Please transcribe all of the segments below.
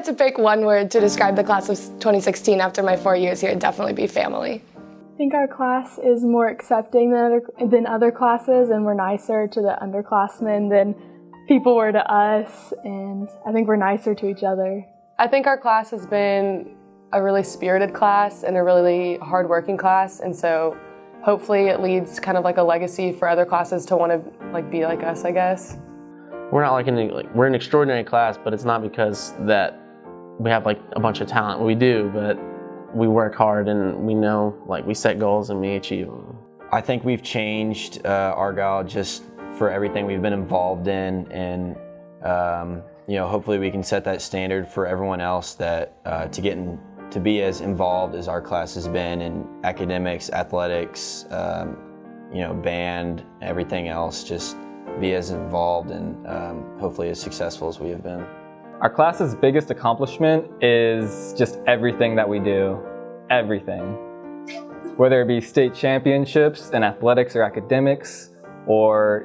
had to pick one word to describe the class of 2016 after my 4 years here, it'd definitely be family. I think our class is more accepting than other classes, and we're nicer to the underclassmen than people were to us, and I think we're nicer to each other. I think our class has been a really spirited class and a really hard-working class, and so hopefully it leads kind of like a legacy for other classes to want to be like us, I guess. We're not we're an extraordinary class, but it's not because that we have a bunch of talent. We do, but we work hard and we know we set goals and we achieve them. I think we've changed Argyle just for everything we've been involved in, and hopefully we can set that standard for everyone else that to be as involved as our class has been in academics, athletics, band, everything else, just be as involved and hopefully as successful as we have been. Our class's biggest accomplishment is just everything that we do, everything. Whether it be state championships in athletics or academics, or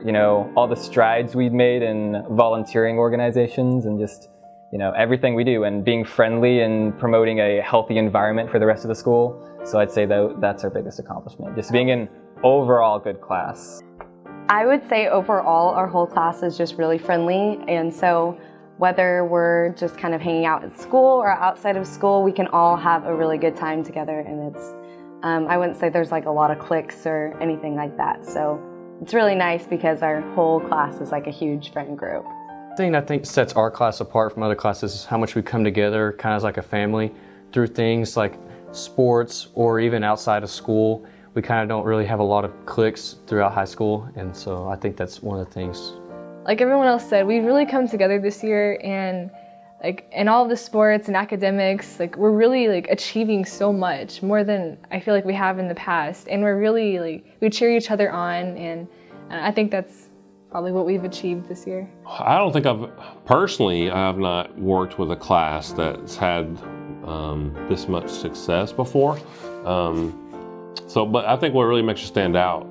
all the strides we've made in volunteering organizations, and just everything we do, and being friendly and promoting a healthy environment for the rest of the school. So I'd say that's our biggest accomplishment, just being an overall good class. I would say overall our whole class is just really friendly, and so whether we're just kind of hanging out at school or outside of school, we can all have a really good time together, and it's I wouldn't say there's a lot of cliques or anything like that, so it's really nice because our whole class is a huge friend group. The thing I think sets our class apart from other classes is how much we come together kind of as a family through things like sports or even outside of school. We kind of don't really have a lot of cliques throughout high school, and so I think that's one of the things. Like everyone else said, we've really come together this year, and in all of the sports and academics, we're really achieving so much more than I feel we have in the past, and we're really we cheer each other on, and I think that's probably what we've achieved this year. I don't think I've not worked with a class that's had this much success before. But I think what really makes you stand out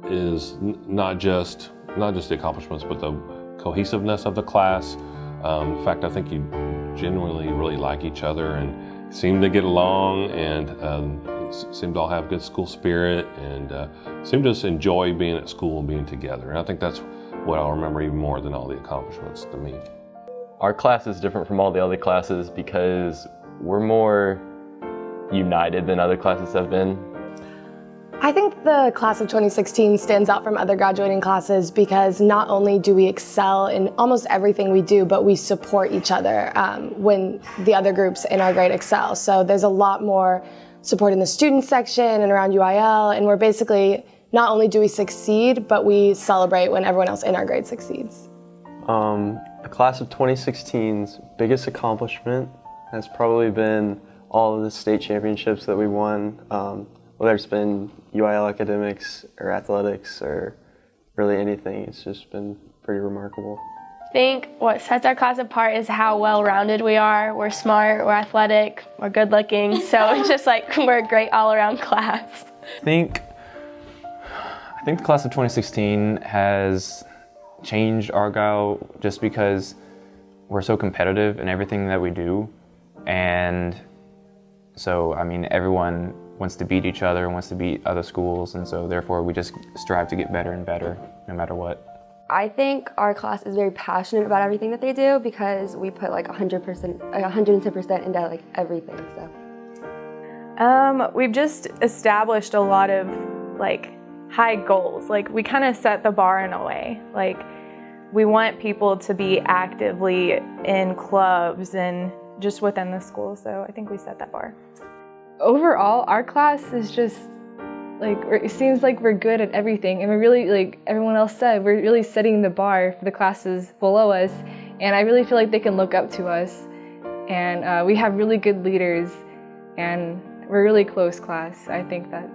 is not just the accomplishments, but the cohesiveness of the class. In fact, I think you genuinely really like each other and seem to get along, and seem to all have good school spirit, and seem to just enjoy being at school and being together. And I think that's what I'll remember even more than all the accomplishments to me. Our class is different from all the other classes because we're more united than other classes have been. I think the class of 2016 stands out from other graduating classes because not only do we excel in almost everything we do, but we support each other when the other groups in our grade excel. So there's a lot more support in the student section and around UIL, and we're basically, not only do we succeed, but we celebrate when everyone else in our grade succeeds. The class of 2016's biggest accomplishment has probably been all of the state championships that we won. Whether it's been UIL academics or athletics or really anything, it's just been pretty remarkable. I think what sets our class apart is how well-rounded we are. We're smart, we're athletic, we're good-looking, so it's just we're a great all-around class. I think the class of 2016 has changed Argyle just because we're so competitive in everything that we do, and so everyone wants to beat each other and wants to beat other schools, and so therefore we just strive to get better and better no matter what. I think our class is very passionate about everything that they do because we put 110% into everything. So we've just established a lot of high goals. We kind of set the bar in a way. We want people to be actively in clubs and just within the school, so I think we set that bar. Overall, our class is just it seems we're good at everything, and we're really, everyone else said, we're really setting the bar for the classes below us, and I really feel they can look up to us, and we have really good leaders, and we're a really close class. I think that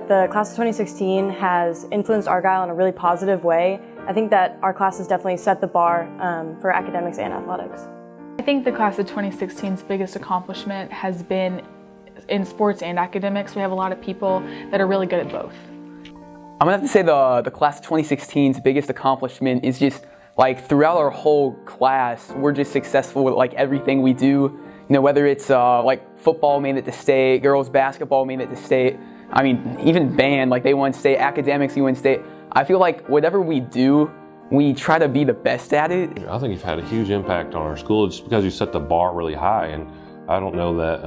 the class of 2016 has influenced Argyle in a really positive way. I think that our class has definitely set the bar for academics and athletics. I think the class of 2016's biggest accomplishment has been in sports and academics. We have a lot of people that are really good at both. I'm gonna have to say the class of 2016's biggest accomplishment is just like throughout our whole class, we're just successful with like everything we do. You know, whether it's like football made it to state, girls basketball made it to state. I mean, even band, like they won state, academics, you win state. I feel like whatever we do, we try to be the best at it. I think you've had a huge impact on our school just because you set the bar really high, and I don't know that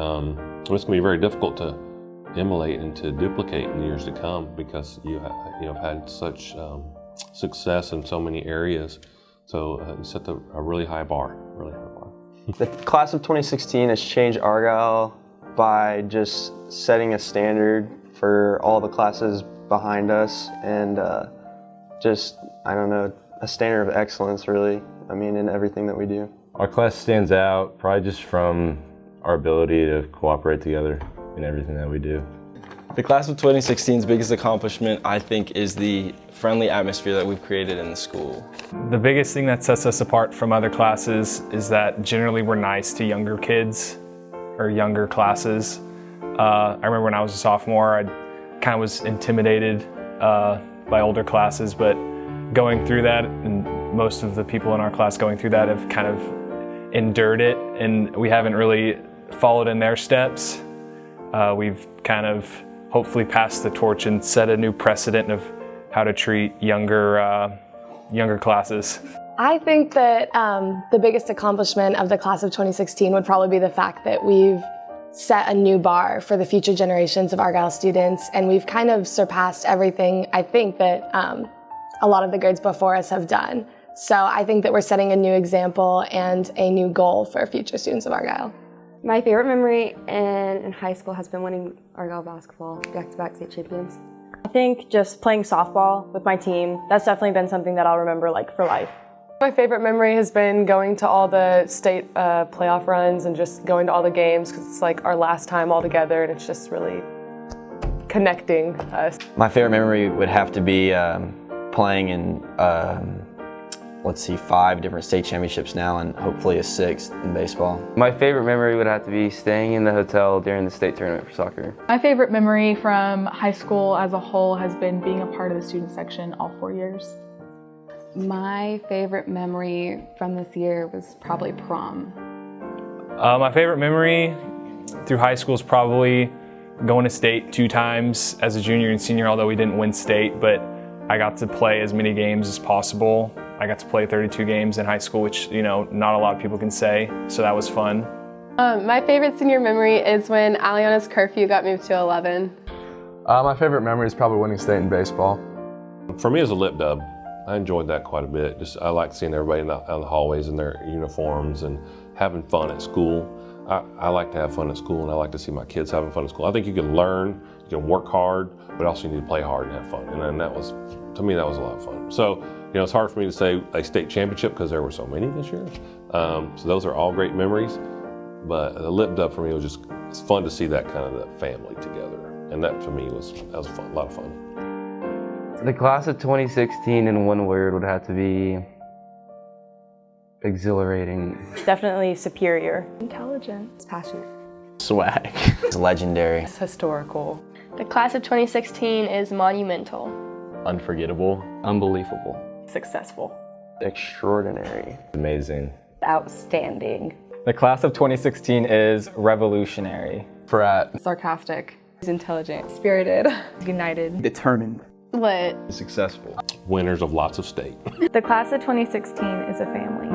it's going to be very difficult to emulate and to duplicate in the years to come because you have had such success in so many areas. So you set a really high bar, really high bar. The class of 2016 has changed Argyle by just setting a standard for all the classes behind us and just, I don't know, a standard of excellence really, I mean, in everything that we do. Our class stands out probably just from our ability to cooperate together in everything that we do. The class of 2016's biggest accomplishment, I think, is the friendly atmosphere that we've created in the school. The biggest thing that sets us apart from other classes is that generally we're nice to younger kids or younger classes. I remember when I was a sophomore, I kind of was intimidated by older classes, but going through that, and most of the people in our class going through that have kind of endured it, and we haven't really followed in their steps. We've kind of hopefully passed the torch and set a new precedent of how to treat younger classes. I think that the biggest accomplishment of the class of 2016 would probably be the fact that we've set a new bar for the future generations of Argyle students, and we've kind of surpassed everything I think that a lot of the grades before us have done. So I think that we're setting a new example and a new goal for future students of Argyle. My favorite memory in high school has been winning Argyle basketball, back-to-back state champions. I think just playing softball with my team, that's definitely been something that I'll remember like for life. My favorite memory has been going to all the state playoff runs and just going to all the games because it's like our last time all together and it's just really connecting us. My favorite memory would have to be playing in, 5 different state championships now and hopefully a 6th in baseball. My favorite memory would have to be staying in the hotel during the state tournament for soccer. My favorite memory from high school as a whole has been being a part of the student section all 4 years. My favorite memory from this year was probably prom. My favorite memory through high school is probably going to state 2 times as a junior and senior, although we didn't win state, but I got to play as many games as possible. I got to play 32 games in high school, which, not a lot of people can say, so that was fun. My favorite senior memory is when Aliana's curfew got moved to 11. My favorite memory is probably winning state in baseball. For me, it was a lip dub. I enjoyed that quite a bit. I like seeing everybody out in the hallways in their uniforms and having fun at school. I like to have fun at school, and I like to see my kids having fun at school. I think you can learn, you can work hard, but also you need to play hard and have fun. And then to me, that was a lot of fun. So, it's hard for me to say a state championship because there were so many this year. So those are all great memories. But the lip dub for me was it's fun to see that kind of that family together. And that for me was fun, a lot of fun. The class of 2016 in one word would have to be exhilarating. Definitely superior. Intelligent. It's passionate. Swag. It's legendary. It's historical. The class of 2016 is monumental. Unforgettable. Unbelievable. Successful. Extraordinary. Amazing. Outstanding. The class of 2016 is revolutionary. Frat. Sarcastic. Intelligent. Spirited. United. Determined. Lit. Successful. Winners of lots of state. The class of 2016 is a family.